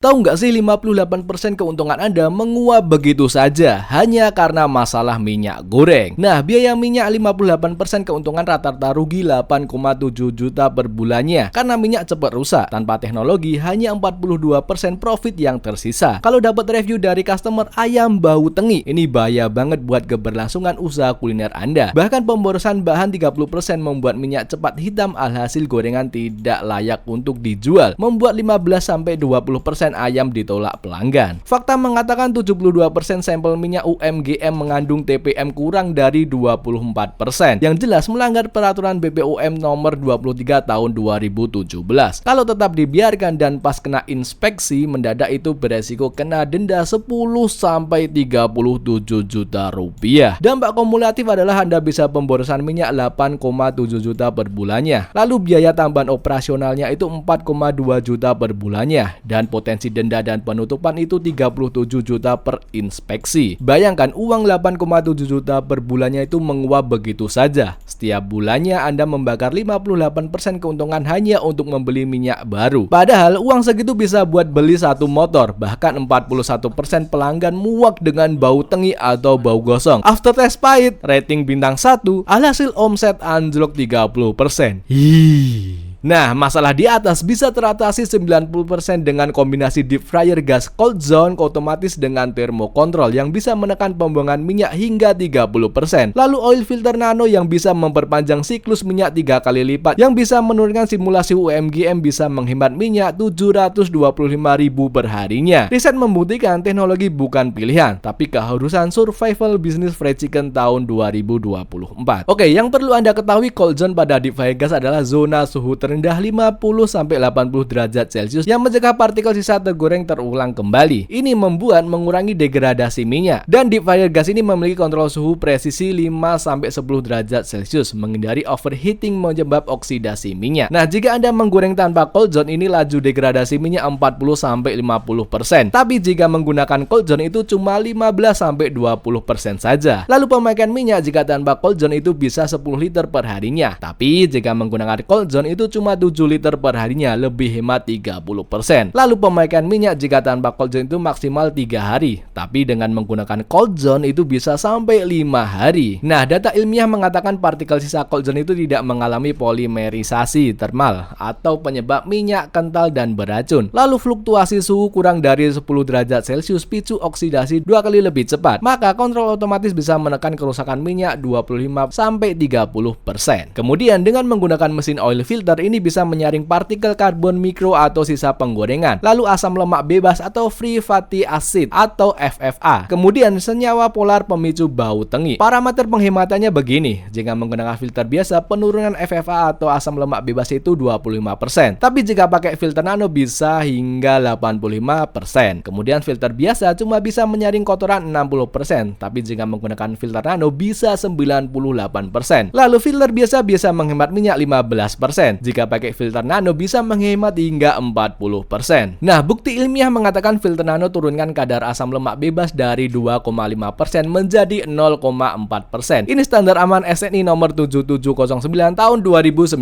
Tahu nggak sih 58% keuntungan Anda menguap begitu saja hanya karena masalah minyak goreng. Nah, biaya minyak 58% keuntungan rata-rata rugi 8,7 juta per bulannya karena minyak cepat rusak. Tanpa teknologi hanya 42% profit yang tersisa. Kalau dapat review dari customer ayam bau tengi, ini bahaya banget buat keberlangsungan usaha kuliner Anda. Bahkan pemborosan bahan 30% membuat minyak cepat hitam alhasil gorengan tidak layak untuk dijual. Membuat 15-20% ayam ditolak pelanggan. Fakta mengatakan 72% sampel minyak UMGM mengandung TPM kurang dari 24%. Yang jelas melanggar peraturan BPOM nomor 23 tahun 2017. Kalau tetap dibiarkan dan pas kena inspeksi mendadak itu beresiko kena denda 10-37 juta rupiah. Dampak kumulatif adalah Anda bisa pemborosan minyak 8,7 juta per bulannya. Lalu biaya tambahan operasionalnya itu 4,2 juta per bulannya dan potensi denda dan penutupan itu 37 juta per inspeksi. Bayangkan uang 8,7 juta per bulannya itu menguap begitu saja. Setiap bulannya Anda membakar 58% keuntungan hanya untuk membeli minyak baru. Padahal uang segitu bisa buat beli satu motor. Bahkan 41% pelanggan muak dengan bau tengi atau bau gosong. Aftertaste pahit, rating bintang 1, alhasil omset anjlok 30%. Nah, masalah di atas bisa teratasi 90% dengan kombinasi deep fryer gas cold zone otomatis dengan thermocontrol yang bisa menekan pembuangan minyak hingga 30%. Lalu oil filter nano yang bisa memperpanjang siklus minyak 3 kali lipat, yang bisa menurunkan simulasi UMGM bisa menghemat minyak 725.000 per harinya. Riset membuktikan teknologi bukan pilihan, tapi keharusan survival bisnis fried chicken tahun 2024. Oke, yang perlu Anda ketahui, cold zone pada deep fryer gas adalah zona suhu rendah 50-80 derajat Celcius yang mencegah partikel sisa tergoreng terulang kembali. Ini membuat mengurangi degradasi minyak. Dan deep fryer gas ini memiliki kontrol suhu presisi 5-10 derajat Celcius, menghindari overheating menyebab oksidasi minyak. Nah, jika Anda menggoreng tanpa cold zone, ini laju degradasi minyak 40-50%. Tapi jika menggunakan cold zone itu cuma 15-20% saja. Lalu pemakaian minyak jika tanpa cold zone itu bisa 10 liter per harinya. Tapi jika menggunakan cold zone itu cuma 7 liter per harinya, lebih hemat 30%. Lalu pemakaian minyak jika tanpa cold zone itu maksimal 3 hari, tapi dengan menggunakan cold zone itu bisa sampai 5 hari. Nah, data ilmiah mengatakan partikel sisa cold zone itu tidak mengalami polimerisasi termal atau penyebab minyak kental dan beracun. Lalu fluktuasi suhu kurang dari 10 derajat Celcius picu oksidasi 2 kali lebih cepat. Maka kontrol otomatis bisa menekan kerusakan minyak 25-30%. Kemudian dengan menggunakan mesin oil filter ini bisa menyaring partikel karbon mikro atau sisa penggorengan, lalu asam lemak bebas atau free fatty acid atau FFA. Kemudian senyawa polar pemicu bau tengi. Parameter penghematannya begini. Jika menggunakan filter biasa, penurunan FFA atau asam lemak bebas itu 25%. Tapi jika pakai filter nano bisa hingga 85%. Kemudian filter biasa cuma bisa menyaring kotoran 60%, tapi jika menggunakan filter nano bisa 98%. Lalu filter biasa menghemat minyak 15%. Jika pakai filter nano bisa menghemat hingga 40%. Nah, bukti ilmiah mengatakan filter nano turunkan kadar asam lemak bebas dari 2,5% menjadi 0,4%. Ini standar aman SNI nomor 7709 tahun 2019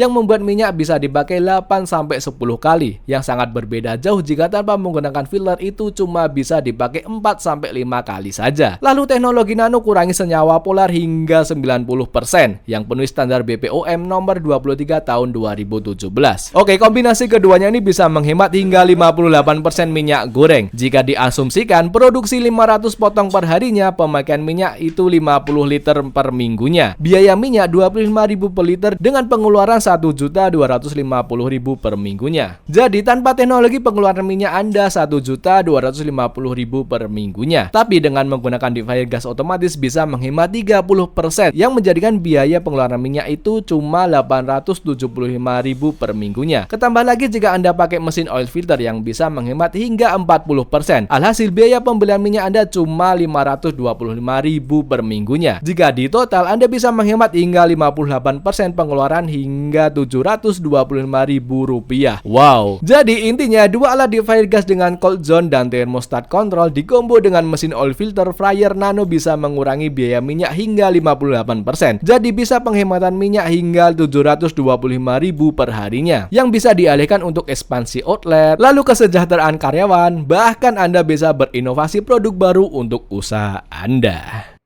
yang membuat minyak bisa dipakai 8-10 kali, yang sangat berbeda jauh jika tanpa menggunakan filter itu cuma bisa dipakai 4-5 kali saja. Lalu teknologi nano kurangi senyawa polar hingga 90% yang penuhi standar BPOM nomor 23 tahun 2017. Oke, kombinasi keduanya ini bisa menghemat hingga 58% minyak goreng. Jika diasumsikan produksi 500 potong per harinya, pemakaian minyak itu 50 liter per minggunya. Biaya minyak 25.000 per liter dengan pengeluaran 1.250.000 per minggunya. Jadi tanpa teknologi pengeluaran minyak Anda 1.250.000 per minggunya. Tapi dengan menggunakan deep fryer gas otomatis bisa menghemat 30% yang menjadikan biaya pengeluaran minyak itu cuma 875.000 per minggunya. Ketambah lagi jika Anda pakai mesin oil filter yang bisa menghemat hingga 40%. Alhasil biaya pembelian minyak Anda cuma 525.000 per minggunya. Jika di total Anda bisa menghemat hingga 58% pengeluaran hingga 725.000 rupiah. Wow. Jadi intinya dua alat deep fryer gas dengan cold zone dan thermostat control dikombo dengan mesin oil filter fryer nano bisa mengurangi biaya minyak hingga 58%. Jadi bisa penghematan minyak hingga 725.000 5.000 per harinya yang bisa dialihkan untuk ekspansi outlet, lalu kesejahteraan karyawan, bahkan Anda bisa berinovasi produk baru untuk usaha Anda.